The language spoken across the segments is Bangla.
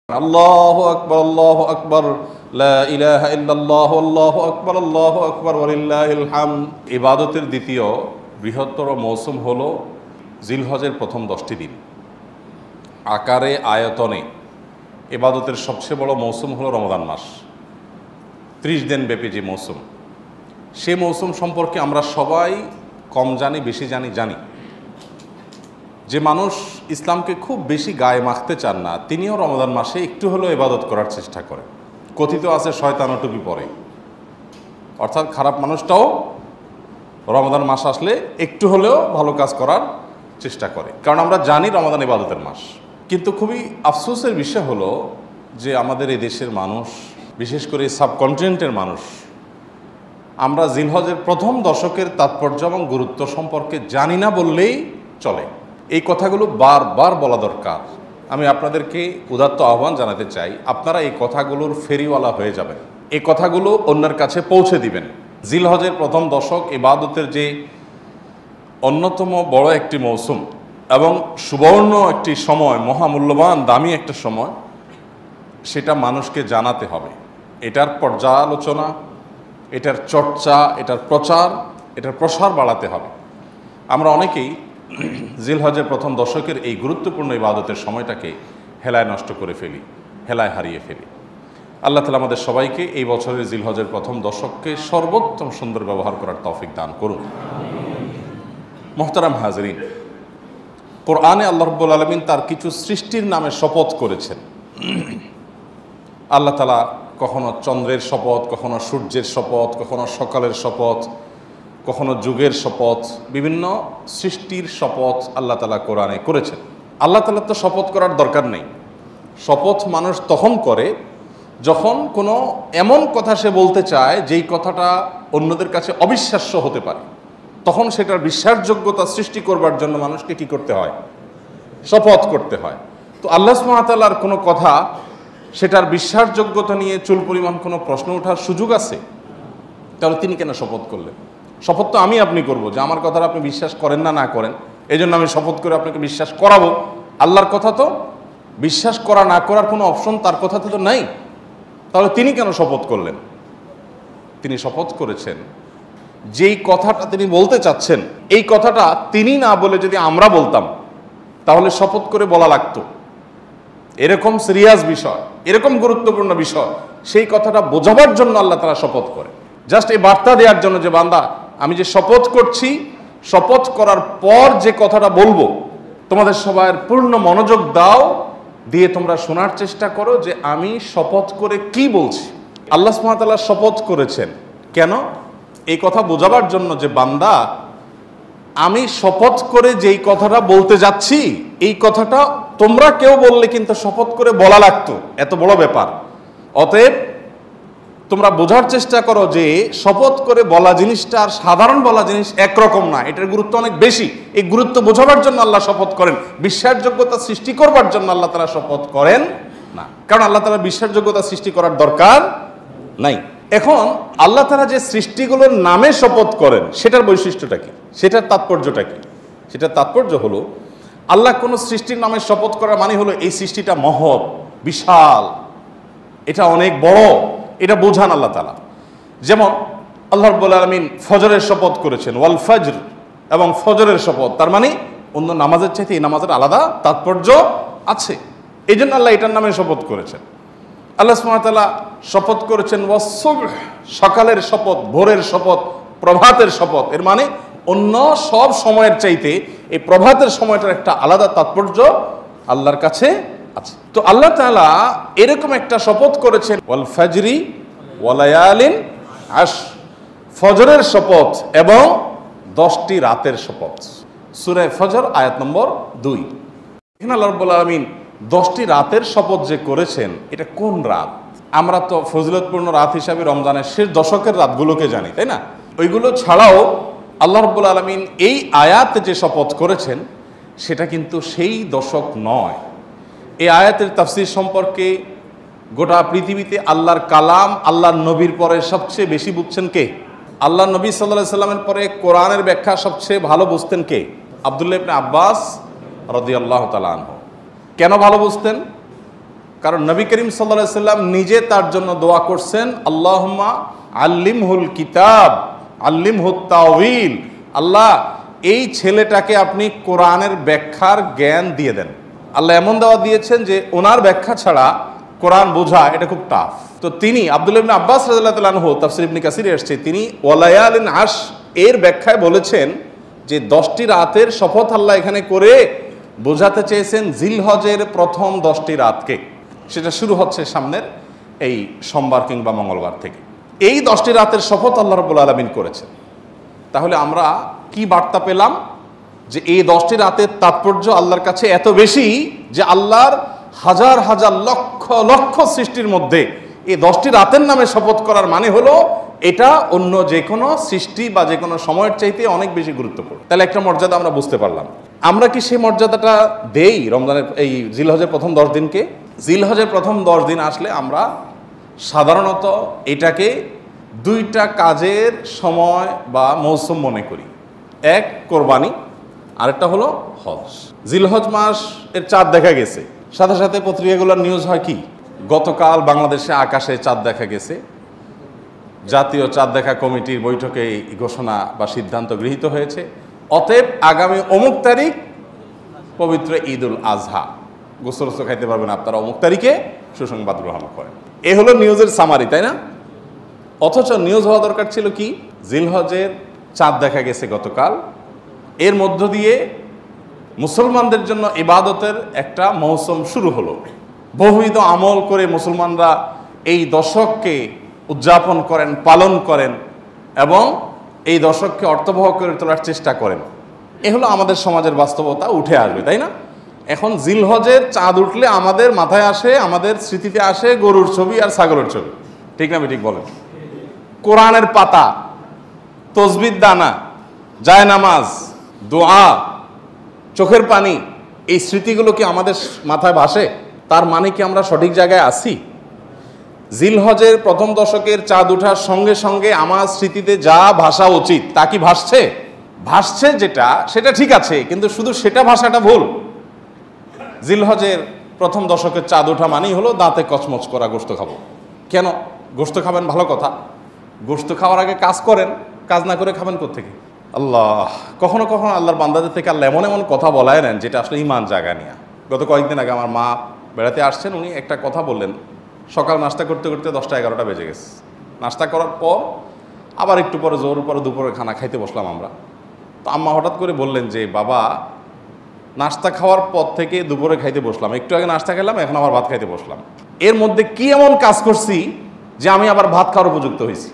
আল্লাহু আকবার, আল্লাহু আকবার, লা ইলাহা ইল্লাল্লাহ, আল্লাহু আকবার, আল্লাহু আকবার, ওয়ালিল্লাহিল হামদ। ইবাদতের দ্বিতীয় বৃহত্তর মৌসুম হলো জিলহজের প্রথম 10টি দিন। আকারে আয়তনে ইবাদতের সবচেয়ে বড় মৌসুম হলো রমজান মাস, 30 দিন ব্যাপী যে মৌসুম। সেই মৌসুম সম্পর্কে আমরা সবাই কম জানি বেশি জানি। যে মানুষ ইসলামকে খুব বেশি গায়ে মাখতে চান না, তিনিও রমজান মাসে একটু হলেও ইবাদত করার চেষ্টা করেন। কথিত আছে শয়তানও টুপি পরে, অর্থাৎ খারাপ মানুষটাও রমজান মাস আসলে একটু হলেও ভালো কাজ করার চেষ্টা করে, কারণ আমরা জানি রমজান ইবাদতের মাস। কিন্তু খুবই আফসোসের বিষয় হলো যে আমাদের এই দেশের মানুষ, বিশেষ করে সাবকন্টিনেন্টের মানুষ, আমরা জিলহজের প্রথম দশকের তাৎপর্য এবং গুরুত্ব সম্পর্কে জানি না বললেই চলে। এই কথাগুলো বারবার বলা দরকার। আমি আপনাদেরকে উদাত্ত আহ্বান জানাতে চাই, আপনারা এই কথাগুলোর ফেরিওয়ালা হয়ে যাবেন, এই কথাগুলো অন্যের কাছে পৌঁছে দিবেন। জিলহজের প্রথম দশক ইবাদতের যে অন্যতম বড় একটি মৌসুম এবং সুবর্ণ একটি সময়, মহামূল্যবান দামি একটা সময়, সেটা মানুষকে জানাতে হবে। এটার পর্যালোচনা, এটার চর্চা, এটার প্রচার, এটার প্রসার বাড়াতে হবে। আমরা অনেকেই জিলহজের প্রথম দশকের এই গুরুত্বপূর্ণ ইবাদতের সময়টাকে হেলায় নষ্ট করে ফেলি, হেলায় হারিয়ে ফেলি। আল্লাহ তাআলা আমাদের সবাইকে এই বছরের জিলহজের প্রথম দশককে সর্বোত্তম সুন্দর ব্যবহার করার তৌফিক দান করুন। মোহতারাম হাজরিন, কোরআনে আল্লাহ রাব্বুল আলামিন তার কিছু সৃষ্টির নামে শপথ করেছেন। আল্লাহ তাআলা কখনো চন্দ্রের শপথ, কখনো সূর্যের শপথ, কখনো সকালের শপথ, কখনো যুগের শপথ, বিভিন্ন সৃষ্টির শপথ আল্লাহ তাআলা কোরআনে করেছেন। আল্লাহ তাআলা তো শপথ করার দরকার নেই। শপথ মানুষ তখন করে যখন কোনো এমন কথা সে বলতে চায় যেই কথাটা অন্যদের কাছে অবিশ্বাস্য হতে পারে, তখন সেটার বিশ্বাসযোগ্যতা সৃষ্টি করবার জন্য মানুষকে কি করতে হয়? শপথ করতে হয়। তো আল্লাহ সুবহানাহু ওয়া তাআলার কোনো কথা, সেটার বিশ্বাসযোগ্যতা নিয়ে চুল পরিমাণ কোনো প্রশ্ন ওঠার সুযোগ আছে? তাহলে তিনি কেন শপথ করলেন? শপথ তো আমি আপনি করবো, যে আমার কথাটা আপনি বিশ্বাস করেন না করেন, এই জন্য আমি শপথ করে আপনাকে বিশ্বাস করাবো। আল্লাহর কথা তো বিশ্বাস করা না করার কোনো অপশন তার কথাতে তো নাই। তাহলে তিনি কেন শপথ করলেন? তিনি শপথ করেছেন যেই কথাটা তিনি বলতে চাচ্ছেন, এই কথাটা তিনি না বলে যদি আমরা বলতাম তাহলে শপথ করে বলা লাগতো। এরকম সিরিয়াস বিষয়, এরকম গুরুত্বপূর্ণ বিষয়, সেই কথাটা বোঝাবার জন্য আল্লাহ তাআলা শপথ করে। জাস্ট এই বার্তা দেওয়ার জন্য যে বান্দা, আমি যে শপথ করছি, শপথ করার পর যে কথাটা বলবো তোমাদের সবার পূর্ণ মনোযোগ দাও, দিয়ে তোমরা শোনার চেষ্টা করো যে আমি শপথ করে কি বলছি। আল্লাহ সুবহানাহু ওয়া তাআলা শপথ করেছেন কেন? এই কথা বোঝাবার জন্য যে বান্দা, আমি শপথ করে যেই কথাটা বলতে যাচ্ছি, এই কথাটা তোমরা কেউ বললে কিন্তু শপথ করে বলা লাগতো, এত বড় ব্যাপার। অতএব তোমরা বোঝার চেষ্টা করো যে শপথ করে বলা জিনিসটা আর সাধারণ বলা জিনিস একরকম না, এটার গুরুত্ব অনেক বেশি। এই গুরুত্ব বোঝাবার জন্য আল্লাহ শপথ করেন, বিশ্বাসযোগ্যতা সৃষ্টি করবার জন্য আল্লাহ তাআলা শপথ করেন না, কারণ আল্লাহ তাআলা বিশ্বাসযোগ্যতা সৃষ্টি করার দরকার নাই। এখন আল্লাহ তাআলা যে সৃষ্টিগুলোর নামে শপথ করেন, সেটার বৈশিষ্ট্যটা কি, সেটার তাৎপর্যটা কি? সেটার তাৎপর্য হলো, আল্লাহ কোনো সৃষ্টির নামে শপথ করার মানে হলো এই সৃষ্টিটা মহৎ, বিশাল, এটা অনেক বড়, এটা বোঝান আল্লাহ তাআলা। যেমন আল্লাহ রাব্বুল আলামিন ফজরের শপথ করেছেন, ওয়াল ফজর, এবং ফজরের শপথ, তার মানে অন্য নামাজের চাইতে এই নামাজের আলাদা তাৎপর্য আছে, এই জন্য আল্লাহ এটার নামে শপথ করেছেন। আল্লাহ সুবহানাহু ওয়া তাআলা শপথ করেছেন ওয়াস-সুবহ, সকালের শপথ, ভোরের শপথ, প্রভাতের শপথ। এর মানে অন্য সব সময়ের চাইতে এই প্রভাতের সময়টার একটা আলাদা তাৎপর্য আল্লাহর কাছে আছে। তো আল্লাহ তাআলা এরকম একটা শপথ করেছেন, ওয়াল ফাজরি ওয়া লায়ালিন আশর, ফজরের শপথ এবং 10টি রাতের শপথ। সূরা ফজর আয়াত নম্বর 2। এখানে আল্লাহ রাব্বুল আলামিন 10টি রাতের শপথ যে করেছেন, এটা কোন রাত? আমরা তো ফজিলতপূর্ণ রাত হিসাবে রমজানের শেষ দশকের রাতগুলোকে জানি, তাই না? ওইগুলো ছাড়াও আল্লাহ রাব্বুল আলামিন এই আয়াতে যে শপথ করেছেন, সেটা কিন্তু সেই দশক নয়। এই আয়াতের তাফসীর সম্পর্কে গোটা পৃথিবীতে আল্লাহর কালাম, আল্লাহর নবীর পরে সবচেয়ে বেশি বুঝছেন কে? আল্লাহ নবী সাল্লাল্লাহু আলাইহি সাল্লামের পরে কোরআনের ব্যাখ্যা সবচেয়ে ভালো বুঝতেন কে? আব্দুল্লাহ ইবনে আব্বাস রাদিয়াল্লাহু তাআলা আনহু। কেন ভালো বুঝতেন? কারণ নবী করিম সাল্লাল্লাহু আলাইহি সাল্লাম নিজে তার জন্য দোয়া করছেন, আল্লাহুম্মা আল্লিমহুল কিতাব আল্লিমহুত তাওয়িল, আল্লাহ এই ছেলেটাকে আপনি কোরআনের ব্যাখ্যার জ্ঞান দিয়ে দেন। আল্লাহ এমন দাওয়া দিয়েছেন যে ওনার ব্যাখ্যা ছাড়া কোরআন বোঝা এটা খুব টাফ। তো তিনি আব্দুল্লাহ ইবনে আব্বাস রাদিয়াল্লাহু তাআলা আনহু, তাফসীর ইবনে কাসিরে আসছে, তিনি ওয়ালায়ালিন আশ এর ব্যাখ্যায় বলেছেন যে 10টি রাতের শপথ আল্লাহ এখানে করে বোঝাতে চেয়েছেন জিলহজের প্রথম 10টি রাতকে। সেটা শুরু হচ্ছে সামনের এই সোমবার কিংবা মঙ্গলবার থেকে। এই 10টি রাতের শপথ আল্লাহ রাব্বুল আলামিন করেছেন। তাহলে আমরা কি বার্তা পেলাম? যে এই 10টি রাতের তাৎপর্য আল্লাহর কাছে এত বেশি যে আল্লাহর হাজার হাজার লক্ষ লক্ষ সৃষ্টির মধ্যে এই 10টি রাতের নামে শপথ করার মানে হলো এটা অন্য যে কোনো সৃষ্টি বা যে কোনো সময়ের চাইতে অনেক বেশি গুরুত্বপূর্ণ। তাহলে একটা মর্যাদা আমরা বুঝতে পারলাম। আমরা কি সেই মর্যাদাটা দেই রমজানের এই জিলহজের প্রথম 10 দিনকে? জিলহজের প্রথম 10 দিন আসলে আমরা সাধারণত এটাকে 2টা কাজের সময় বা মৌসুম মনে করি। এক কোরবানি, আরেকটা হলো হজ। জিলহজ মাস এর চাঁদ দেখা গেছে, সাথে সাথে পত্রিকাগুলোর নিউজ হয় কি, গতকাল বাংলাদেশে আকাশে চাঁদ দেখা গেছে, জাতীয় চাঁদ দেখা কমিটির বৈঠকে এই ঘোষণা বা সিদ্ধান্ত গৃহীত হয়েছে, অতএব আগামী অমুক তারিখ পবিত্র ঈদুল আজহা, গোসল খাইতে পারবেন আপনারা অমুক তারিখে, সুসংবাদ গ্রহণ করেন। এ হলো নিউজের সামারি, তাই না? অথচ নিউজ হওয়া দরকার ছিল কি, জিলহজের চাঁদ দেখা গেছে গতকাল, এর মধ্য দিয়ে মুসলমানদের জন্য ইবাদতের একটা মৌসুম শুরু হলো। বহুবিধ আমল করে মুসলমানরা এই দশককে উদযাপন করেন, পালন করেন এবং এই দশককে অর্থবহ করে তোলার চেষ্টা করেন। এ হলো আমাদের সমাজের বাস্তবতা, উঠে আসবে, তাই না? এখন জিলহজের চাঁদ উঠলে আমাদের মাথায় আসে, আমাদের স্মৃতিতে আসে গরুর ছবি আর ছাগলের ছবি, ঠিক না? ঠিক বলেন। কোরআনের পাতা, তসবির দানা, জায়নামাজ, দোয়া, চোখের পানি, এই স্মৃতিগুলো কি আমাদের মাথায় ভাসে? তার মানে কি আমরা সঠিক জায়গায় আছি? জিলহজের প্রথম দশকের চাঁদ ওঠার সঙ্গে সঙ্গে আমার স্মৃতিতে যা ভাসা উচিত তা কি ভাসছে? ভাসছে যেটা, সেটা ঠিক আছে, কিন্তু শুধু সেটা ভাষাটা ভুল। জিলহজের প্রথম দশকের চাঁদ ওঠা মানেই হলো দাঁতে কচমচ করা গোশত খাবো। কেন গোশত খাবেন? ভালো কথা, গোশত খাওয়ার আগে কাজ করেন, কাজ না করে খাবেন কোত্থেকে? আল্লাহ, কখনো কখনো আল্লাহর বান্দাদের থেকে আল্লাহ এমন এমন কথা বলায় নেন যেটা আসলে ইমান জায়গা নিয়ে। গত কয়েকদিন আগে আমার মা বেড়াতে আসছেন, উনি একটা কথা বললেন, সকাল নাস্তা করতে করতে 10টা-11টা বেজে গেছে। নাস্তা করার পর আবার একটু পরে জোর পরে দুপুরে খানা খাইতে বসলাম আমরা। তো আম্মা হঠাৎ করে বললেন যে, বাবা নাস্তা খাওয়ার পর থেকে দুপুরে খাইতে বসলাম, একটু আগে নাস্তা খেলাম, এখন আবার ভাত খাইতে বসলাম, এর মধ্যে কি এমন কাজ করছি যে আমি আবার ভাত খাওয়ার উপযুক্ত হয়েছি?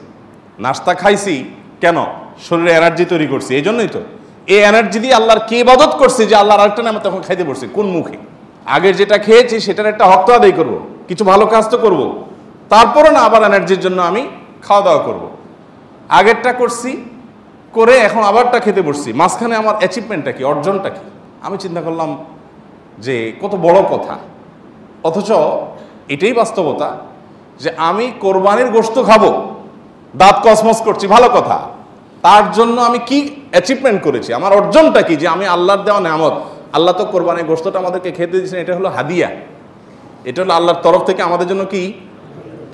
নাস্তা খাইছি কেন? শরীরে এনার্জি তৈরি করছি, এই জন্যই তো। এই এনার্জি দিয়ে আল্লাহর কে ইবাদত করছি যে আল্লাহর আরেকটা নামে তখন খাইতে বসছি? কোন মুখে? আগের যেটা খেয়েছি সেটার একটা হক তো আদায় করবো, কিছু ভালো কাজ তো করবো, তারপরে না আবার এনার্জির জন্য আমি খাওয়া দাওয়া করব। আগেরটা করছি, করে এখন আবারটা খেতে বসছি, মাঝখানে আমার অ্যাচিভমেন্টটা কি, অর্জনটা কি? আমি চিন্তা করলাম যে কত বড় কথা। অথচ এটাই বাস্তবতা যে আমি কোরবানির গোশত খাবো, দাঁত কসমস করছি, ভালো কথা, তার জন্য আমি কি অ্যাচিভমেন্ট করেছি, আমার অর্জনটা কি? যে আমি আল্লাহর দেওয়া নেয়ামত, আল্লাহ তো কোরবানির গোশতটা আমাদেরকে খেতে দিয়েছেন, এটা হলো হাদিয়া, এটা হলো আল্লাহর তরফ থেকে আমাদের জন্য কি,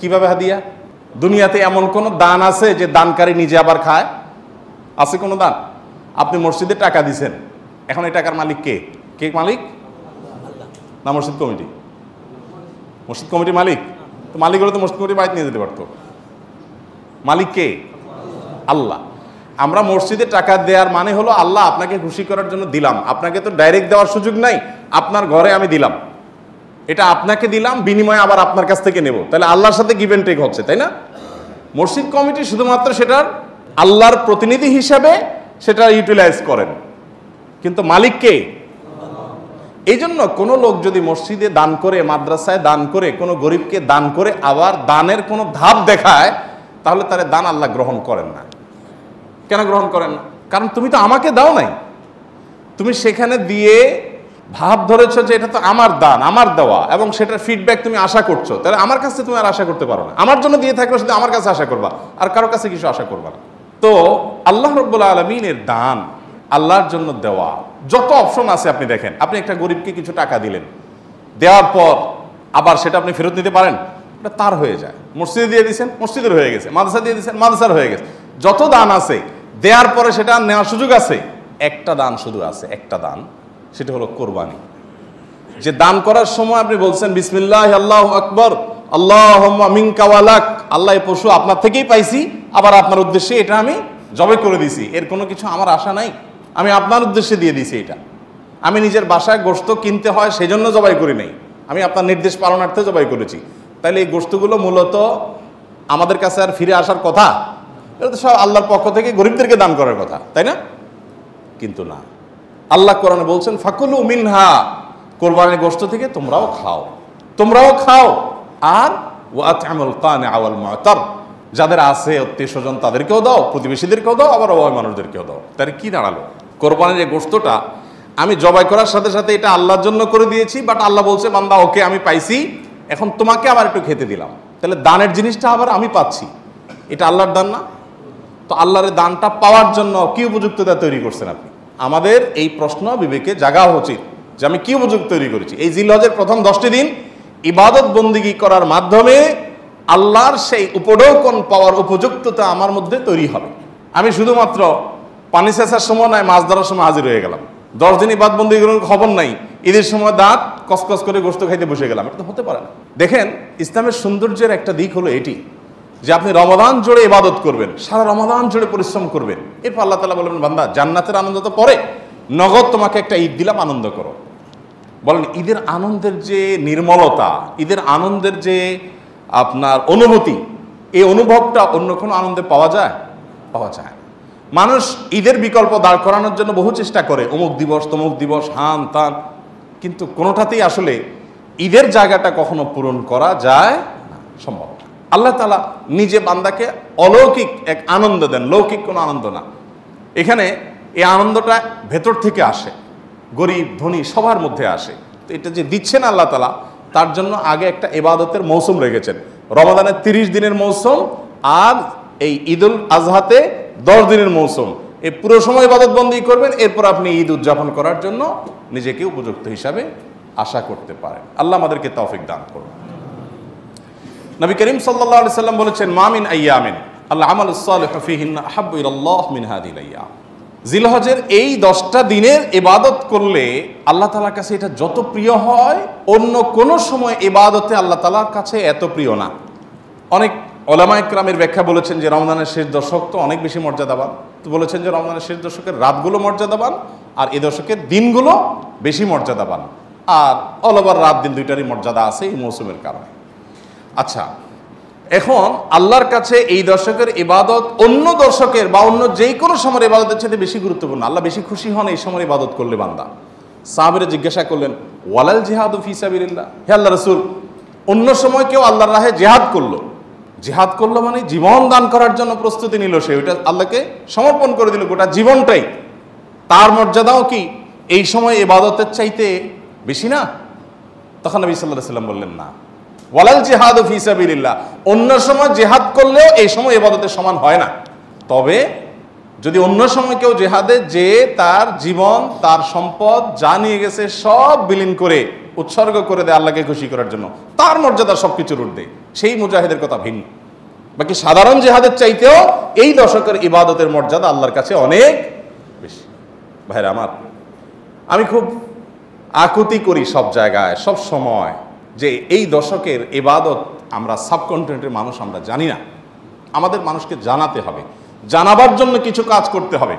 কিভাবে হাদিয়া? দুনিয়াতে এমন কোনো দান আছে যে দানকারী নিজে আবার খায়? আছে কোনো দান? আপনি মসজিদে টাকা দিছেন, এখন এই টাকার মালিক কে? কে মালিক? না মসজিদ কমিটি? মসজিদ কমিটি মালিক? তো মালিক হলে তো মসজিদ কমিটি বাড়িতে নিয়ে যেতে পারতো। মালিক কে? আল্লাহ। আমরা মসজিদে টাকা দেওয়ার মানে হলো আল্লাহ আপনাকে খুশি করার জন্য দিলাম, আপনাকে তো ডাইরেক্ট দেওয়ার সুযোগ নাই, আপনার ঘরে আমি দিলাম, এটা আপনাকে দিলাম, বিনিময়ে আবার আপনার কাছ থেকে নেব, তাহলে আল্লাহর সাথে গিভ এন্ড টেক হচ্ছে, তাই না? মসজিদ কমিটি শুধুমাত্র সেটার আল্লাহর প্রতিনিধি হিসাবে সেটা ইউটিলাইজ করেন, কিন্তু মালিক কে? এই জন্য কোনো লোক যদি মসজিদে দান করে, মাদ্রাসায় দান করে, কোনো গরিবকে দান করে আবার দানের কোনো ধাপ দেখায়, তাহলে তার দান আল্লাহ গ্রহণ করেন না। কেন গ্রহণ করেন না? কারণ তুমি তো আমাকে দাও নাই, তুমি সেখানে দিয়ে ভাব ধরেছো যে এটা তো আমার দান, আমার দেওয়া, এবং সেটার ফিডব্যাক তুমি আশা করছো, তাহলে আমার কাছে তুমি আর আশা করতে পারো না। আমার জন্য দিয়ে থাকলে শুধু আমার কাছে আশা করবা, আর কারো কাছে কিছু আশা করবা না। তো আল্লাহ রাব্বুল আলামিনের দান, আল্লাহর জন্য দেওয়া, যত অপশন আছে আপনি দেখেন, আপনি একটা গরিবকে কিছু টাকা দিলেন, দেওয়ার পর আবার সেটা আপনি ফেরত নিতে পারেন? এটা তার হয়ে যায়। মসজিদে দিয়ে দিয়েছেন, মসজিদের হয়ে গেছে। মাদ্রাসা দিয়ে দিয়েছেন, মাদ্রাসার হয়ে গেছে। যত দান আছে দেওয়ার পরে সেটা নেওয়ার সুযোগ আছে। একটা দান শুধু আছে, একটা দান, সেটা হলো কোরবানি। যে দান করার সময় আপনি বলছেন বিসমিল্লাহ আল্লাহু আকবার আল্লাহুম্মা মিনকা ওয়া লাক, আল্লাহ এই পশু আপনার থেকেই পাইছি, আবার আপনার উদ্দেশ্যে এটা আমি জবাই করে দিছি। এর কোনো কিছু আমার আশা নাই, আমি আপনার উদ্দেশ্যে দিয়ে দিছি। এটা আমি নিজের বাসায় গোশত কিনতে হয় সেজন্য জবাই করি নাই, আমি আপনার নির্দেশ পালনার্থে জবাই করেছি। তাহলে এই গোশতগুলো মূলত আমাদের কাছে আর ফিরে আসার কথা? এটা তো সব আল্লাহর পক্ষ থেকে গরিবদেরকে দান করার কথা, তাই না? কিন্তু না, আল্লাহ কোরআনে বলছেন ফাকুলু মিনহা, কোরবানির গোশত থেকে তোমরাও খাও, তোমরাও খাও। আর ওয়াতআমুল কানিআ ওয়াল মু'তার, যাদের আছে আত্মীয় স্বজন তাদেরকেও দাও, প্রতিবেশীদেরকেও দাও, আবার অভাবী মানুষদেরকেও দাও। তার কি দাঁড়ালো? কোরবানির এই গোশতটা আমি জবাই করার সাথে সাথে এটা আল্লাহর জন্য করে দিয়েছি, বাট আল্লাহ বলছে বান্দা ওকে আমি পাইছি, এখন তোমাকে আবার একটু খেতে দিলাম। তাহলে দানের জিনিসটা আবার আমি পাচ্ছি, এটা আল্লাহর দান না? তো আল্লাহর দানটা পাওয়ার জন্য কি উপযুক্ততা তৈরি করছেন আপনি? আমাদের এই প্রশ্ন বিবেকে জাগা উচিত যে আমি কি উপযুক্ত তৈরি করেছি। এই জিলহজের প্রথম 10টি দিন ইবাদত বন্দিগি করার মাধ্যমে আল্লাহর সেই উপঢৌকন পাওয়ার উপযুক্ততা আমার মধ্যে তৈরি হবে। আমি শুধুমাত্র পানি সেচার সময় নয়, মাছ ধরার সময় হাজির হয়ে গেলাম, 10 দিন ইবাদত বন্দিগির খবর নাই, ঈদের সময় দাঁত কসকস করে গোশত খাইতে বসে গেলাম, এটা তো হতে পারে না। দেখেন, ইসলামের সৌন্দর্যের একটা দিক হলো এটি যে আপনি রমাদান জুড়ে ইবাদত করবেন, সারা রমাদান জুড়ে পরিশ্রম করবেন, এরপর আল্লাহ তাআলা বলবেন বান্দা জান্নাতের আনন্দ তো পরে, নগদ তোমাকে একটা ঈদ দিলাম, আনন্দ করো। বলেন ঈদের আনন্দের যে নির্মলতা, ঈদের আনন্দের যে আপনার অনুভূতি, এই অনুভবটা অন্য কোনো আনন্দে পাওয়া যায়? পাওয়া যায়। মানুষ ঈদের বিকল্প দাঁড় করানোর জন্য বহু চেষ্টা করে, অমুক দিবস তমুক দিবস, হান তান, কিন্তু কোনোটাতেই আসলে ঈদের জায়গাটা কখনো পূরণ করা যায় না, সম্ভব না। আল্লাহ তাআলা নিজে বান্দাকে অলৌকিক এক আনন্দ দেন, লৌকিক কোনো আনন্দ না। এখানে এই আনন্দটা ভেতর থেকে আসে, গরিব ধনী সবার মধ্যে আসে। তো এটা যে দিচ্ছেন আল্লাহ তাআলা, তার জন্য আগে একটা ইবাদতের মৌসুম রেখেছেন। রমাদানের 30 দিনের মৌসুম, আর এই ঈদুল আজহাতে 10 দিনের মৌসুম। এই পুরো সময় ইবাদত বন্দী করবেন, এরপর আপনি ঈদ উদযাপন করার জন্য নিজেকে উপযুক্ত হিসাবে আশা করতে পারেন। আল্লাহ আমাদেরকে তৌফিক দান করুন। নবী করিম সাল্লাল্লাহু আলাইহি সাল্লাম বলেছেন মা মিন আইয়ামিন আল্লাহ আমালুস সালিহু ফীহিন্না আহাব্বু ইলাল্লাহ মিন হাযিহিল আইয়াম। জিলহজের এই 10টা দিনের ইবাদত করলে আল্লাহ তাআলার কাছে এটা যত প্রিয় হয়, অন্য কোন সময় ইবাদতে আল্লাহ তাআলার কাছে এত প্রিয় না। অনেক উলামা ইকরামের ব্যাখ্যা বলেছেন যে রমজানের শেষ দশক তো অনেক বেশি মর্যাদাবান, তো বলেছেন যে রমজানের শেষ দশকের রাতগুলো মর্যাদাবান, আর এ দশকের দিনগুলো বেশি মর্যাদাবান, আর অল ওভার রাত দিন দুইটারই মর্যাদা আছে এই মৌসুমের কারণে। আচ্ছা, এখন আল্লাহর কাছে এই দশকের ইবাদত অন্য দশকের বা অন্য যে কোনো সময়ের ইবাদতের সাথে বেশি গুরুত্বপূর্ণ। আল্লাহ বেশি খুশি হন এই সময় ইবাদত করলে বান্দা। সাহাবীরা জিজ্ঞাসা করলেন ওয়ালাল জিহাদু ফি সাবিলিল্লাহ, হে আল্লাহ রাসূল, অন্য সময় কেউ আল্লাহর রাহে জিহাদ করলো, জিহাদ করলো মানে জীবন দান করার জন্য প্রস্তুতি নিল, সে ওইটা আল্লাহকে সমর্পণ করে দিল গোটা জীবনটাই, তার মর্যাদাও কি এই সময় ইবাদতের চাইতে বেশি না? তখন নবী সাল্লাল্লাহু আলাইহি ওয়াসাল্লাম বললেন না, ওয়ালাল জিহাদু ফি সাবিলিল্লাহ, অন্য সময় জিহাদ করলেও এই সময় ইবাদতের সমান হয় না। তবে যদি অন্য সময় কেউ জিহাদে যে তার জীবন তার সম্পদ যা নিয়ে গেছে সব বিলীন করে উৎসর্গ করে দেয় আল্লাহকে খুশি করার জন্য, তার মর্যাদা সবকিছুর ঊর্ধ্বে, সেই মুজাহিদের কথা ভিন্ন। বাকি সাধারণ জিহাদের চাইতেও এই দশকের ইবাদতের মর্যাদা আল্লাহর কাছে অনেক বেশি। ভাইরা আমার, আমি খুব আকুতি করি সব জায়গায় সব সময় যে এই দশকের ইবাদত আমরা সাবকন্টিনেন্টের মানুষ আমরা জানি না। আমাদের মানুষকে জানাতে হবে, জানাবার জন্য কিছু কাজ করতে হবে।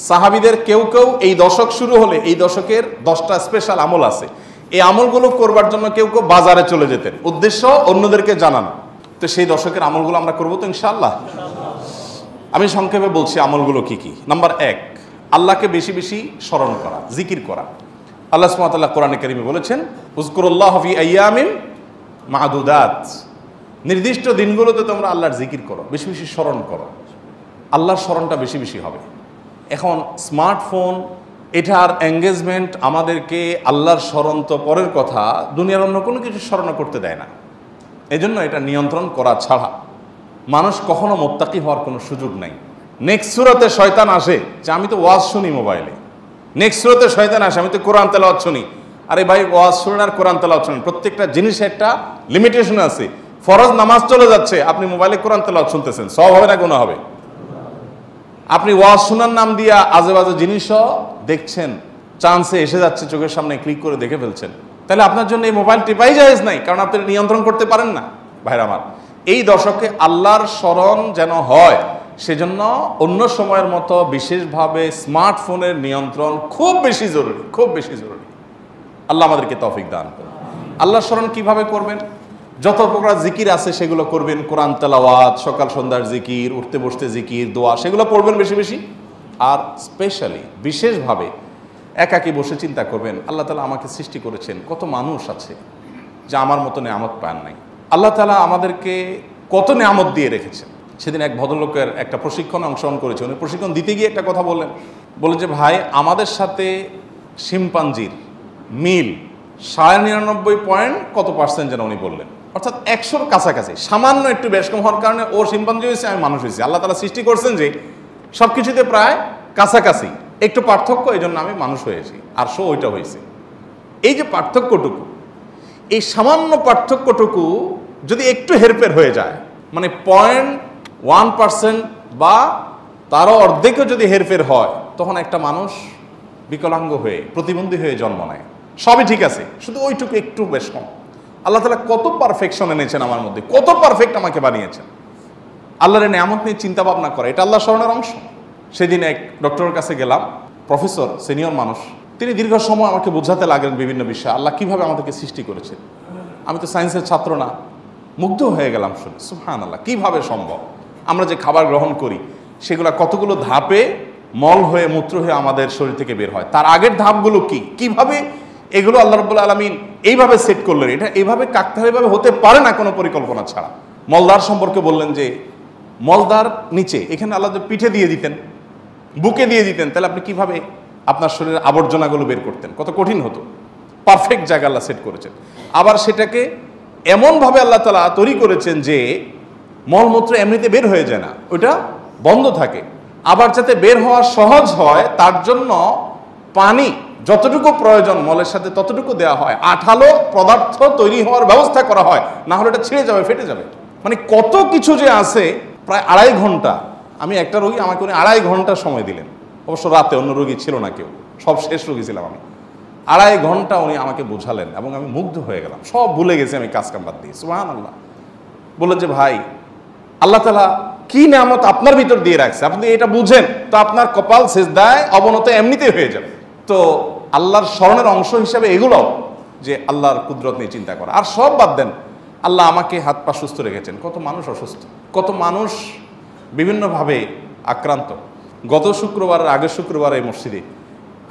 সাহাবীদের কেউ কেউ এই দশক শুরু হলে এই দশকের 10টা স্পেশাল আমল আছে, এই আমলগুলো করবার জন্য কেউ কেউ বাজারে চলে যেতেন, উদ্দেশ্য অন্যদেরকে জানানো। তো সেই দশকের আমলগুলো আমরা করবো তো ইনশাআল্লাহ। আমি সংক্ষেপে বলছি আমলগুলো কি কি। নাম্বার 1, আল্লাহকে বেশি বেশি স্মরণ করা, জিকির করা। আল্লাহ সুবহানাহু ওয়া তাআলা কোরআনে কারীমে বলেছেন উযকুরুল্লাহ ফি আইয়ামিন মা'দুদাত, নির্দিষ্ট দিনগুলোতে তোমরা আল্লাহর জিকির করো, বেশি বেশি স্মরণ করো, আল্লাহর স্মরণটা বেশি বেশি হবে। এখন স্মার্টফোন এটার এঙ্গেজমেন্ট আমাদেরকে আল্লাহর স্মরণ তো পরের কথা, দুনিয়ার অন্য কোনো কিছু স্মরণ করতে দেয় না। এজন্য এটা নিয়ন্ত্রণ করা ছাড়া মানুষ কখনো মুত্তাকি হওয়ার কোনো সুযোগ নাই। নেক্সট সূরাতে শয়তান আসে যে আমি তো ওয়াজ শুনি মোবাইলে, নেক্সট সূরাতে শয়তান আসে আমি তো কোরআন তেলাওয়াত শুনি, আরে ভাই ওয়াজ শুনেন আর কোরআন তেলাওয়াত শুনেন, প্রত্যেকটা জিনিসে একটা লিমিটেশন আছে। ফরজ নামাজ চলে যাচ্ছে, আপনি মোবাইলে কোরআন তেলাওয়াত শুনতেছেন, সব হবে না গুনাহ হবে? আপনি ওয়াজ শোনার নাম দিয়া আজে বাজে জিনিসও দেখছেন, চান্সে এসে যাচ্ছে চোখের সামনে, ক্লিক করে দেখে ফেলছেন, তাহলে আপনার জন্য এই মোবাইল টিপাই জায়েজ নাই, কারণ আপনি নিয়ন্ত্রণ করতে পারেন না। ভাইরা আমার, এই দশকে আল্লাহর স্মরণ যেন হয়, সেজন্য অন্য সময়ের মতো বিশেষভাবে স্মার্টফোনের নিয়ন্ত্রণ খুব বেশি জরুরি, খুব বেশি জরুরি। আল্লাহ আমাদেরকে তৌফিক দান করুন। আল্লাহর স্মরণ কিভাবে করবেন? যত প্রকার জিকির আছে সেগুলো করবেন, কোরআন তেলাওয়াত, সকাল সন্ধ্যার জিকির, উঠতে বসতে জিকির, দোয়া, সেগুলো পড়বেন বেশি বেশি। আর স্পেশালি বিশেষভাবে একাকী বসে চিন্তা করবেন, আল্লাহ তাআলা আমাকে সৃষ্টি করেছেন, কত মানুষ আছে যা আমার মতো নেয়ামত পান নাই। আল্লাহ তাআলা আমাদেরকে কত নেয়ামত দিয়ে রেখেছেন। সেদিন এক ভদ্রলোকের একটা প্রশিক্ষণে অংশগ্রহণ করেছে, উনি প্রশিক্ষণ দিতে গিয়ে একটা কথা বললেন যে ভাই, আমাদের সাথে শিম্পাঞ্জির মিল 99.9 কত পার্সেন্ট যেন উনি বললেন, অর্থাৎ 100-র কাছাকাছি, সামান্য একটু বেশ কম হওয়ার কারণে ও শিম্পাঞ্জি হয়েছে, আমি মানুষ হয়েছি। আল্লাহ তাআলা সৃষ্টি করছেন যে সব কিছুতে প্রায় কাছাকাছি, একটু পার্থক্য, এই জন্য আমি মানুষ হয়েছি, আর সো ওইটা হয়েছে। এই যে পার্থক্যটুকু, এই সামান্য পার্থক্যটুকু যদি একটু হেরফের হয়ে যায়, মানে 0.1% বা তারও অর্ধেকও যদি হেরফের হয়, তখন একটা মানুষ বিকলাঙ্গ হয়ে, প্রতিবন্ধী হয়ে জন্ম নেয়। সবই ঠিক আছে, শুধু ওইটুকু একটু বেশ কম। আল্লাহ তাআলা কত পারফেকশন এনেছেন আমার মধ্যে, কত পারফেক্ট আমাকে বানিয়েছেন। আল্লাহর নেয়ামত নিয়ে চিন্তা ভাবনা করে, এটা আল্লাহর স্মরণের অংশ। সেদিন এক ডক্টরের কাছে গেলাম, প্রফেসর, সিনিয়র মানুষ, তিনি দীর্ঘ সময় আমাকে বোঝাতে লাগলেন বিভিন্ন বিষয়, আল্লাহ কিভাবে আমাদেরকে সৃষ্টি করেছেন। আমি তো সায়েন্সের ছাত্র না, মুগ্ধ হয়ে গেলাম শুনে, সুবহানাল্লাহ, কিভাবে সম্ভব? আমরা যে খাবার গ্রহণ করি সেগুলো কতগুলো ধাপে মল হয়ে, মূত্র হয়ে আমাদের শরীর থেকে বের হয়, তার আগের ধাপগুলো কি, কিভাবে এগুলো আল্লাহ রাব্বুল আলামিন এইভাবে সেট করলেন। এটা এইভাবে কাকতালীয়ভাবে হতে পারে না কোনো পরিকল্পনা ছাড়া। মলদার সম্পর্কে বললেন যে মলদার নিচে, এখানে আল্লাহ পিঠে দিয়ে দিতেন, বুকে দিয়ে দিতেন, তাহলে আপনি কিভাবে আপনার শরীরের আবর্জনাগুলো বের করতেন? কত কঠিন হতো। পারফেক্ট জায়গা আল্লাহ সেট করেছেন। আবার সেটাকে এমনভাবে আল্লাহ তাআলা তৈরি করেছেন যে মলমূত্র এমনিতে বের হয়ে যায় না, ওইটা বন্ধ থাকে। আবার যাতে বের হওয়া সহজ হয়, তার জন্য পানি যতটুকু প্রয়োজন মলের সাথে ততটুকু দেওয়া হয়, আঠালো পদার্থ তৈরি হওয়ার ব্যবস্থা করা হয়, না হলে এটা ছিঁড়ে যাবে, ফেটে যাবে। মানে কত কিছু যে আছে। প্রায় 2.5 ঘন্টা, আমি একটা রোগী, আমাকে উনি 2.5 ঘন্টা সময় দিলেন। অবশ্য রাতে, অন্য রোগী ছিল না কেউ, সব শেষ রোগী ছিলাম আমি। 2.5 ঘন্টা উনি আমাকে বোঝালেন এবং আমি মুগ্ধ হয়ে গেলাম, সব ভুলে গেছি আমি কাজ কাম বাদ দিয়ে। সুবহানাল্লাহ। বললেন যে ভাই, আল্লাহ তাআলা কি নেয়ামত আপনার ভিতর দিয়ে রাখছে, আপনি এটা বুঝেন তো আপনার কপাল সিজদায় অবনত এমনিতেই হয়ে যাবে। তো আল্লাহর স্মরণের অংশ হিসাবে এগুলোও, যে আল্লাহর কুদরত নিয়ে চিন্তা করা। আর সব বাদ দেন, আল্লাহ আমাকে হাত পা সুস্থ রেখেছেন, কত মানুষ অসুস্থ, কত মানুষ বিভিন্নভাবে আক্রান্ত। গত শুক্রবারের আগের শুক্রবার এই মসজিদে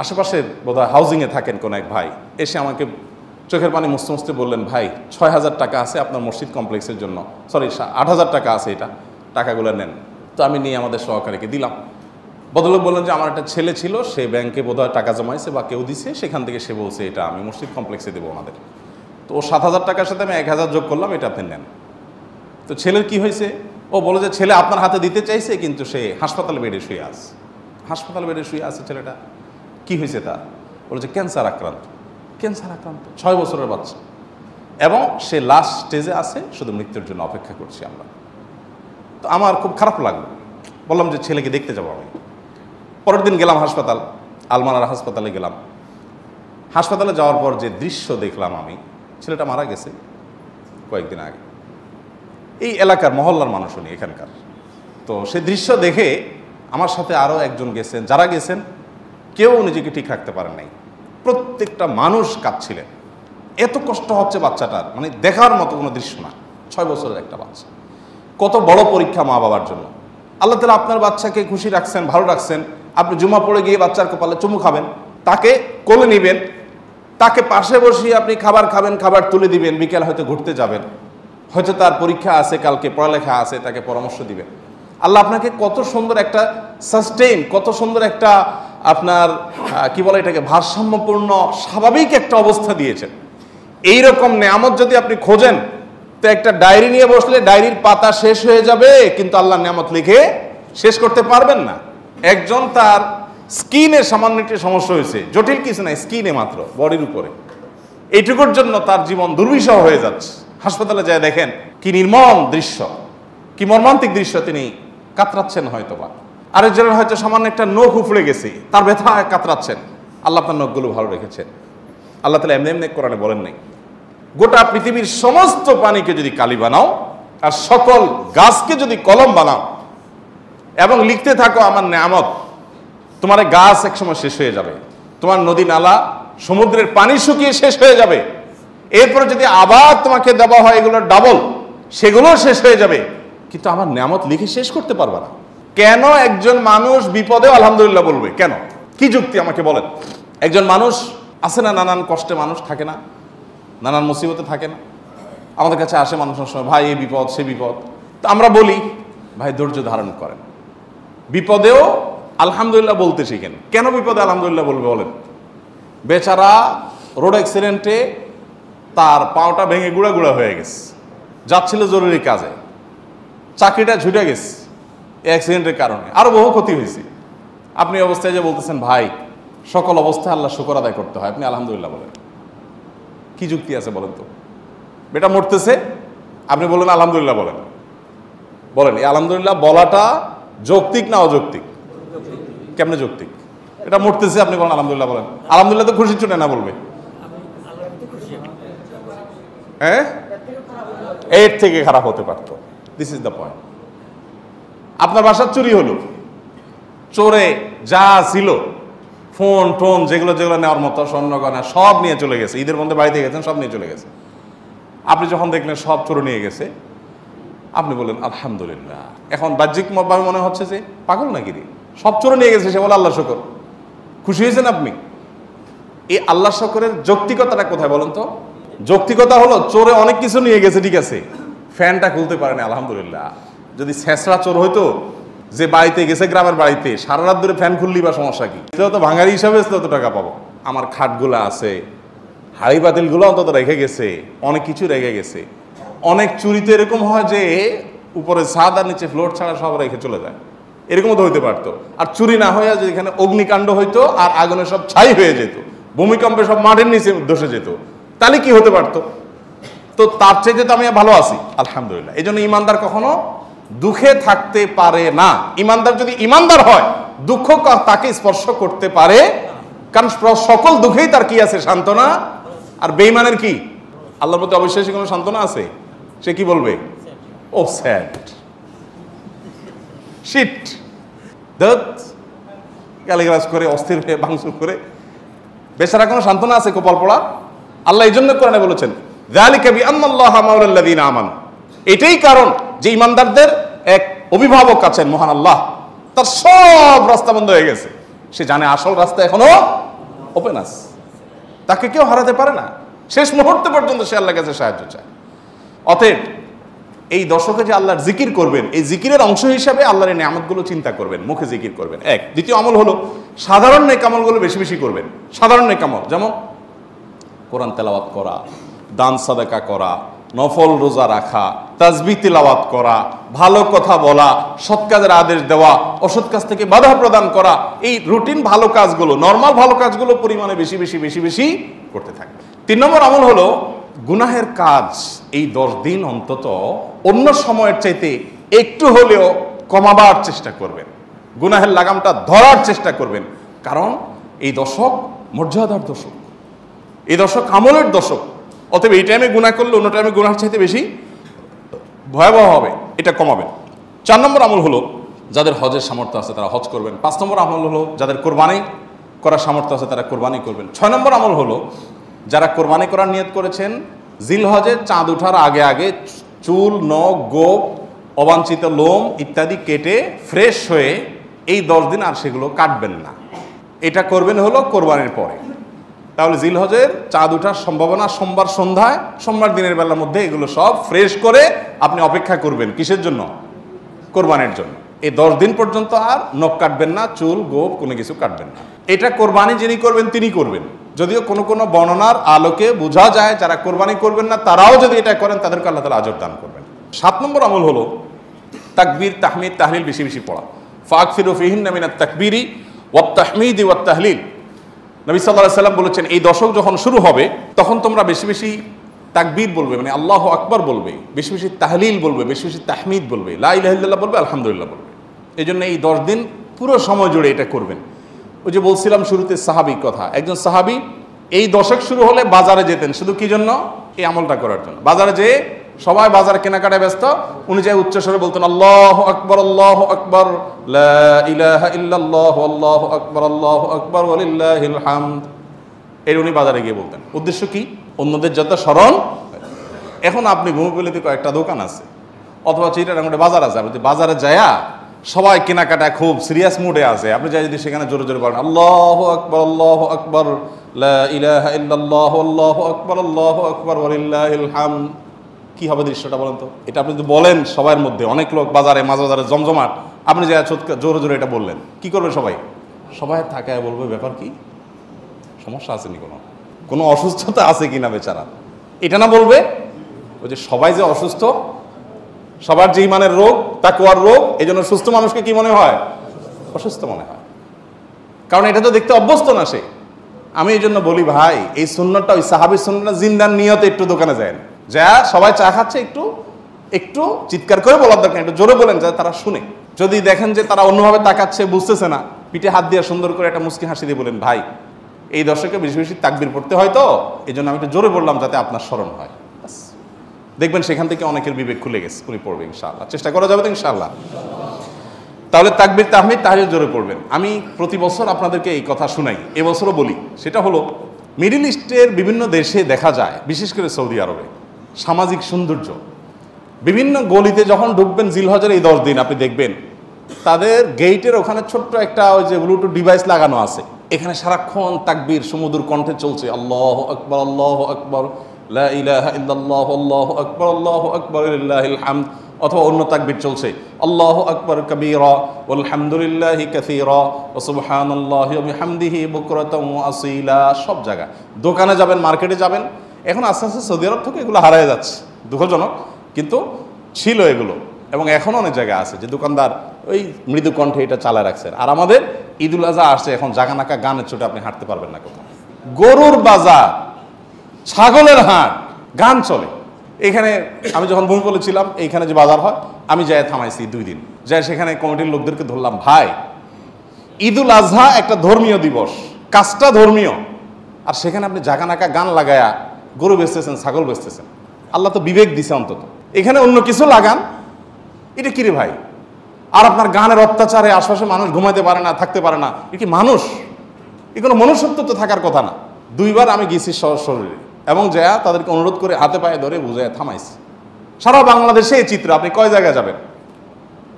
আশেপাশের বোধহয় হাউজিংয়ে থাকেন কোন এক ভাই, এসে আমাকে চোখের পানি মুছতে মুছতে বললেন, ভাই 6,000 টাকা আছে আপনার মসজিদ কমপ্লেক্সের জন্য, সরি 8,000 টাকা আছে, এটা টাকাগুলো নেন। তো আমি নিয়ে আমাদের সহকারীকে দিলাম। বদলোক বললেন যে আমার একটা ছেলে ছিল, সে ব্যাংকে বোধহয় টাকা জমাইছে বা কেউ দিছে, সেখান থেকে সে বলছে এটা আমি মসজিদ কমপ্লেক্সে দেবো ওনাদের। তো ও 7,000 টাকার সাথে আমি 1,000 যোগ করলাম, এটা আপনি নেন। তো ছেলের কি হয়েছে? ও বলে যে ছেলে আপনার হাতে দিতে চাইছে, কিন্তু সে হাসপাতালে বেডে শুয়ে আছে। হাসপাতালে বেডে শুয়ে আছে ছেলেটা। কি হয়েছে তার? বলে যে ক্যান্সার আক্রান্ত। ক্যান্সার আক্রান্ত, 6 বছরের বাচ্চা, এবং সে লাস্ট স্টেজে আছে, শুধু মৃত্যুর জন্য অপেক্ষা করছি আমরা। তো আমার খুব খারাপ লাগলো, বললাম যে ছেলেকে দেখতে যাবো আমি। পরের দিন গেলাম হাসপাতাল, আলমারার হাসপাতালে গেলাম। হাসপাতালে যাওয়ার পর যে দৃশ্য দেখলাম আমি, ছেলেটা মারা গেছে কয়েকদিন আগে। এই এলাকার মহল্লার মানুষ উনি, এখানকার। তো সে দৃশ্য দেখে আমার সাথে আরও একজন গেছেন, যারা গেছেন কেউ নিজেকে ঠিক রাখতে পারেন নাই। প্রত্যেকটা মানুষ কাঁদছিলেন, এত কষ্ট হচ্ছে বাচ্চাটার, মানে দেখার মতো কোনো দৃশ্য না। 6 বছরের একটা বাচ্চা, কত বড় পরীক্ষা মা বাবার জন্য। আল্লাহ তাআলা আপনার বাচ্চাকে খুশি রাখছেন, ভালো রাখছেন। আপনি জুমা পড়ে গিয়ে বাচ্চার কপালে চুমু খাবেন, তাকে কোলে নেবেন, তাকে পাশে বসিয়ে আপনি খাবার খাবেন, খাবার তুলে দিবেন, বিকেল হয়তো ঘুরতে যাবেন, হয়তো তার পরীক্ষা আছে, কালকে পড়ালেখা আছে, তাকে পরামর্শ দিবেন। আল্লাহ আপনাকে কত সুন্দর একটা সাস্টেইন, কত সুন্দর একটা আপনার কি বলে এটাকে, ভারসাম্যপূর্ণ স্বাভাবিক একটা অবস্থা দিয়েছেন। এইরকম নেয়ামত যদি আপনি খোঁজেন, তো একটা ডায়েরি নিয়ে বসলে ডায়েরির পাতা শেষ হয়ে যাবে, কিন্তু আল্লাহর নেয়ামত লিখে শেষ করতে পারবেন না। একজন তার স্কিনে সামান্য একটি সমস্যা হয়েছে, জটিল কিছু নাই, স্কিনে মাত্র, বডির উপরে এইটুকুর জন্য তার জীবন দুর্বিষহ হয়ে যাচ্ছে। হাসপাতালে যায় দেখেন কি নির্মম দৃশ্য, কি মর্মান্তিক দৃশ্য, তিনি কাতরাচ্ছেন হয়তোবা। আরেকজনের হয়তো সামান্য একটা নখ উপড়ে গেছে, তার ব্যথায় কাতরাচ্ছেন। আল্লাহ তার নখগুলো ভালো রেখেছেন। আল্লাহ তাআলা এমনি এমনি কোরআনে বলেন নাই, গোটা পৃথিবীর সমস্ত পানিকে যদি কালি বানাও আর সকল গাছকে যদি কলম বানাও এবং লিখতে থাকো আমার নেয়ামত, তোমার গাছ একসময় শেষ হয়ে যাবে, তোমার নদী নালা সমুদ্রের পানি শুকিয়ে শেষ হয়ে যাবে, এরপরে যদি আবার তোমাকে দেওয়া হয় এগুলোর ডাবল, সেগুলো শেষ হয়ে যাবে, কিন্তু আমার নেয়ামত লিখে শেষ করতে পারবে না। কেন একজন মানুষ বিপদে আলহামদুলিল্লাহ বলবে? কেন? কি যুক্তি আমাকে বলেন। একজন মানুষ আছে না, নানান কষ্টে মানুষ থাকে না, নানান মুসিবতে থাকে না, আমাদের কাছে আসে মানুষের সময়, ভাই এই বিপদ সে বিপদ, তো আমরা বলি ভাই ধৈর্য ধারণ করেন, বিপদেও আলহামদুলিল্লাহ বলতে শিখেন। কেন বিপদে আলহামদুলিল্লাহ বলবে বলেন? বেচারা রোড অ্যাক্সিডেন্টে তার পাওটা ভেঙে গুঁড়া গুঁড়া হয়ে গেছে, যাচ্ছিল জরুরি কাজে, চাকরিটা ছুটে গেছে অ্যাক্সিডেন্টের কারণে, আরো বহু ক্ষতি হয়েছে। আপনি অবস্থায় যে বলতেছেন ভাই সকল অবস্থায় আল্লাহ শুকর আদায় করতে হয়, আপনি আলহামদুলিল্লাহ বলেন, কি যুক্তি আছে বলেন তো? বেটা মরতেছে, আপনি বলেন আলহামদুলিল্লাহ বলেন, বলেন এই আলহামদুলিল্লাহ বলাটা যৌক্তিক না অযৌক্তিক? কেমনে যৌক্তিক? এটা মরতেছে, আপনি বলেন আলহামদুলিল্লাহ বলেন, আলহামদুলিল্লাহ তো খুশি ছুটে না বলবে, হ্যাঁ এর থেকে খারাপ হতে পারত। This is the point. আপনার বাসার চুরি হলো, চোরে যা ছিল ফোন টোন যেগুলো যেগুলো নেওয়ার মতো স্বর্ণ গয়না সব নিয়ে চলে গেছে, ঈদের মধ্যে বাড়িতে গেছেন সব নিয়ে চলে গেছে। আপনি যখন দেখলেন সব চোরে নিয়ে গেছে, আপনি বললেন আলহামদুলিল্লাহ। এখন বাহ্যিকভাবে মনে হচ্ছে যে পাগল নাকি রে, সব চোরে নিয়ে গেছে, সে বলে আল্লাহ শুকর। খুশি হয়েছেন আপনি? এই আল্লাহ শুকরের যৌক্তিকতাটা কোথায় বলেন তো? যৌক্তিকতা হলো চোরে অনেক কিছু নিয়ে গেছে, ঠিক আছে, ফ্যানটা খুলতে পারেনি আলহামদুলিল্লাহ। যদি ছেঁচড়া চোর হইতো যে বাড়িতে গেছে গ্রামের বাড়িতে, সারা রাত ধরে ফ্যান খুললি বা সমস্যা কি, তো ভাঙারি হিসাবে তত টাকা পাবো। আমার খাটগুলো আছে, হাড়ি বাতিলগুলো অন্তত রেখে গেছে, অনেক কিছু রেখে গেছে। অনেক চুরিতে এরকম হয় যে উপরে ছাদ আর নিচে ফ্লোর ছাড়া সব রেখে চলে যায়, এরকমও তো হইতে পারতো। আর চুরি না হয়ে যে এখানে অগ্নিকাণ্ড হইতো আর আগুনে সব ছাই হয়ে যেত, ভূমিকম্পে সব মাটির নিচে ধসে যেত, তাহলে কি হতে পারতো? তো তার চাইতে তো আমি ভালো আছি আলহামদুলিল্লাহ। এই জন্য ইমানদার কখনো দুঃখে থাকতে পারে না। ইমানদার যদি ইমানদার হয়, দুঃখ তাকে স্পর্শ করতে পারে, কারণ সকল দুঃখেই তার কি আছে? সান্ত্বনা। আর বেঈমানের কি? আল্লাহর প্রতি অবিশ্বাসী কোনো সান্ত্বনা আছে? সে কি বলবে? ও স্যাড শিট, দত গালিগালাজ করে অস্থির হয়ে ভাঙচুর করে বেচারা কোনো সান্ত্বনা আছে কপাল পড়া? আল্লাহ এই জন্য কোরআনে বলেছেন যালিকা বিআন্নাল্লাহা মাওলাল্লাযীনা আমানু, এটাই কারণ যে ইমানদারদের এক অভিভাবক আছেন মহান আল্লাহ, তার সব রাস্তা বন্ধ হয়ে গেছে, সে জানে আসল রাস্তা এখনো ওপেন আছে, তাকে কেউ হারাতে পারে না, শেষ মুহূর্ত পর্যন্ত সে আল্লাহর কাছে সাহায্য চায়। অতএব এই দশকে যে আল্লাহর জিকির করবেন, এই জিকিরের অংশ হিসাবে আল্লাহর এই নিয়ামতগুলো চিন্তা করবেন, মুখে জিকির করবেন। এক। দ্বিতীয় আমল হলো সাধারণ নেক আমলগুলো বেশি বেশি করবেন। সাধারণ নেক আমল যেমন কোরআন তেলাওয়াত করা, দান সাদাকা করা, নফল রোজা রাখা, তাসবিহ তিলাওয়াত করা, ভালো কথা বলা, সৎ কাজের আদেশ দেওয়া, অসৎ কাজ থেকে বাধা প্রদান করা, এই রুটিন ভালো কাজগুলো, নর্মাল ভালো কাজগুলো পরিমাণে বেশি বেশি বেশি বেশি করতে থাকবে। 3 নম্বর আমল হলো গুনাহের কাজ এই 10 দিন অন্তত অন্য সময়ের চাইতে একটু হলেও কমাবার চেষ্টা করবেন, গুনাহের লাগামটা ধরার চেষ্টা করবেন। কারণ এই দশক মর্যাদার দশক, এই দশক আমলের দশক। অতএব এই টাইমে গুনাহ করলে অন্য টাইমে গুনাহের চাইতে বেশি ভয়াবহ হবে, এটা কমাবেন। 4 নম্বর আমল হলো যাদের হজের সামর্থ্য আছে তারা হজ করবেন। 5 নম্বর আমল হলো যাদের কোরবানি করার সামর্থ্য আছে তারা কোরবানি করবেন। 6 নম্বর আমল হলো যারা কোরবানি করার নিয়ত করেছেন জিলহজের চাঁদ ওঠার আগে আগে চুল, নখ, গোপ, অবাঞ্ছিত লোম ইত্যাদি কেটে ফ্রেশ হয়ে এই 10 দিন আর সেগুলো কাটবেন না, এটা করবেন হলো কোরবানির পরে। তাহলে জিলহজের চাঁদ ওঠার সম্ভাবনা সোমবার সন্ধ্যায়, সোমবার দিনের বেলার মধ্যে এগুলো সব ফ্রেশ করে আপনি অপেক্ষা করবেন কিসের জন্য? কোরবানির জন্য। এই 10 দিন পর্যন্ত আর নখ কাটবেন না, চুল গোপ কোনো কিছু কাটবেন না। এটা কোরবানি যিনি করবেন তিনি করবেন, যদিও কোনো কোনো বর্ণনার আলোকে বোঝা যায় যারা কোরবানি করবেন না তারাও যদি এটা করেন তাদেরকে আল্লাহ তাআলা আজর দান করবেন। 7 নম্বর আমল হলো তাকবীর, তাহমিদ, তাহলিল বেশি বেশি পড়া। ফাকফিরু ফিহিন্না মিনাত তাকবীরি ওয়াত তাহমিদি ওয়াত তাহলিল, নবী সাল্লাল্লাহু আলাইহি সাল্লাম বলেছেন এই দশক যখন শুরু হবে তখন তোমরা বেশি বেশি তাকবীর বলবে, মানে আল্লাহু আকবার বলবে, বেশি বেশি তাহলিল বলবে, বেশি বেশি তাহমিদ বলবে, লা ইলাহা ইল্লাল্লাহ বলবে, আলহামদুলিল্লাহ বলবে। এই জন্য এই 10 দিন পুরো সময় জুড়ে এটা করবেন। ওই যে বলছিলাম শুরুতে সাহাবীর কথা, একজন সাহাবী এই দশক শুরু হলে বাজারে যেতেন, শুধু কি জন্য? এই আমলটা করার জন্য। বাজারে যেয়ে সবাই বাজারে কেনাকাটায় ব্যস্ত, উনি যে উচ্চস্বরে বলতেন আল্লাহু আকবার, আল্লাহু আকবার, লা ইলাহা ইল্লাল্লাহ, আল্লাহু আকবার, আল্লাহু আকবার, ওয়ালিল্লাহিল হামদ। এর উনি বাজারে গিয়ে বলতেন। উদ্দেশ্য কি? অন্যদের যত স্মরণ। এখন আপনি ভূমিপল্লীতে কয়েকটা দোকান আছে অথবা চিটাগাঙ্গে বাজার আছে, আপনি বাজারে যায়া সবাই কেনাকাটায় খুব সিরিয়াস মুডে আছে, আপনি যাই যদি সেখানে জোরে জোরে বলেন আল্লাহু আকবার, আল্লাহু আকবার, লা ইলাহা ইল্লাল্লাহ, আল্লাহু আকবার, আল্লাহু আকবার, ওয়ালিল্লাহিল হামদ, কি হবে দৃশ্যটা বলেন তো? এটা আপনি যদি বলেন সবার মধ্যে, অনেক লোক বাজারে মাঝবাজারে জমজমাট, আপনি যা জোরে জোরে এটা বললেন, কি করবে সবাই? সবাই থাকায় বলবে ব্যাপার কি, সমস্যা আছে নি, কোনো অসুস্থতা আছে কিনা বেচারা, এটা না বলবে। ওই যে সবাই যে অসুস্থ, সবার যে ইমানের রোগ, তাকওয়ার রোগ, এই জন্য সুস্থ মানুষকে কি মনে হয়? অসুস্থ মনে হয়, কারণ এটা তো দেখতে অভ্যস্ত না সে। আমি এই জন্য বলি ভাই, এই সুন্নতটা ওই সাহাবীর সুন্নতটা জিন্দার নিয়তে একটু দোকানে যায়, যা সবাই চা খাচ্ছে একটু একটু চিৎকার করে বলার দরকার, একটু জোরে বলেন যাতে তারা শুনে। যদি দেখেন যে তারা অন্যভাবে তাকাচ্ছে, বুঝতেছে না, পিঠে হাত দিয়ে সুন্দর করে একটা মুচকি হাসি দিয়ে বলেন ভাই এই দর্শকে বেশি বেশি তাকবীর পড়তে হয়, তো এই জন্য আমি একটু জোরে বললাম যাতে আপনার স্মরণ হয়। দেখবেন সেখান থেকে অনেকের বিবেক খুলে গেছে, উনি পড়বে ইনশাআল্লাহ। চেষ্টা করা যাবে তো ইনশাআল্লাহ। তাহলে তাকবীর তাহমিদ তাহলিল জোরে পড়বেন। আমি প্রতি বছর আপনাদেরকে এই কথা শুনাই, এবছরও বলি। সেটা হলো মিডল ইস্টের বিভিন্ন দেশে দেখা যায়, বিশেষ করে সৌদি আরবে, সামাজিক সৌন্দর্য। বিভিন্ন গলিতে যখন ঢুকবেন জিলহজের এই 10 দিন, আপনি দেখবেন তাদের গেইটের ওখানে ছোট্ট একটা ওই যে ব্লুটুথ ডিভাইস লাগানো আছে, এখানে সারাক্ষণ তাকবীর সুমধুর কণ্ঠে চলছে, আল্লাহু আকবার, আল্লাহু আকবার, লা ইলাহা ইল্লাল্লাহ, আল্লাহু আকবার, আল্লাহু আকবার, লিল্লাহিল হামদ। অথবা অন্য তাকবীর চলছে, আল্লাহু আকবার কাবীরা ওয়ালহামদুলিল্লাহি কাসীরা ওয়া সুবহানাল্লাহি ওয়া বিহামদিহি বুকরাতাও ওয়া আসীলা। সব জায়গা, দোকানে যাবেন, মার্কেটে যাবেন, এখন আস্তে আস্তে সৌদি আরব থেকে এগুলো হারিয়ে যাচ্ছে, দুঃখজনক, কিন্তু ছিল এগুলো। এবং এখনও অনেক জায়গা আছে যে দোকানদার ওই মৃদু কণ্ঠে এটা চালায় রাখছেন। আর আমাদের ঈদুল আজহা আসছে, এখন জাগানাকা গানের চোটে আপনি হাঁটতে পারবেন না কোথাও। গরুর বাজার, ছাগলের হাট, গান চলে। এখানে আমি যখন ভূমিপল্লী ছিলাম, এইখানে যে বাজার হয়, আমি যাই থামাইছি 2 দিন, যাই সেখানে কমিটির লোকদেরকে ধরলাম, ভাই ঈদুল আজহা একটা ধর্মীয় দিবস, কাজটা ধর্মীয়, আর সেখানে আপনি জাগানাকা গান লাগায়া গরু বেচতেছেন, ছাগল বেচতেছেন। আল্লাহ তো বিবেক দিছে অন্তত, এখানে অন্য কিছু লাগান, এটা কি রে ভাই? আর আপনার গানের অত্যাচারে আশপাশে মানুষ ঘুমাইতে পারে না, থাকতে পারে না, এ কি মানুষ? এ কোনো মনুষ্যত্ব তো থাকার কথা না। 2 বার আমি গেছি শরীরে, এবং যা তাদেরকে অনুরোধ করে হাতে পায়ে ধরে বুঝায় থামাইছি। সারা বাংলাদেশে এই চিত্র, আপনি কয় জায়গায় যাবেন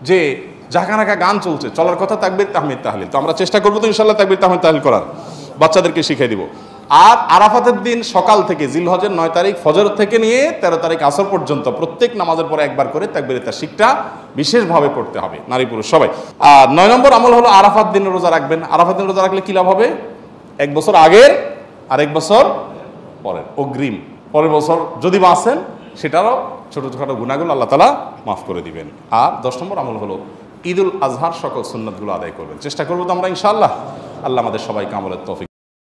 যে জাকানাকা গান চলছে, চলার কথা তাকবীর তাহমিদ তাহলিল। তো আমরা চেষ্টা করবো তো ইনশাআল্লাহ তাকবীর তাহমিদ তাহলিল করার, বাচ্চাদেরকে শিখিয়ে দিব। আর আরাফাতের দিন সকাল থেকে, জিলহজের 9 তারিখ ফজর থেকে নিয়ে 13 তারিখ আসর পর্যন্ত প্রত্যেক নামাজের পরে একবার করে তাকবীর তাশরিকটা বিশেষভাবে পড়তে হবে, নারী পুরুষ সবাই। আর 9 নম্বর আমল হলো আরাফাত দিন রোজা রাখবেন। আরাফাত দিন রোজা রাখলে কি লাভ হবে? 1 বছর আগের আর 1 বছর পরের অগ্রিম, পরের বছর যদি বাঁচেন সেটারও ছোটোখাটো গুনাহগুলো আল্লাহ তাআলা মাফ করে দিবেন। আর 10 নম্বর আমল হলো ঈদুল আজহার সকল সুন্নাতগুলো আদায় করবেন। চেষ্টা করবো তো আমরা ইনশাআল্লাহ। আল্লাহ আমাদের সবাইকে আমলের তৌফিক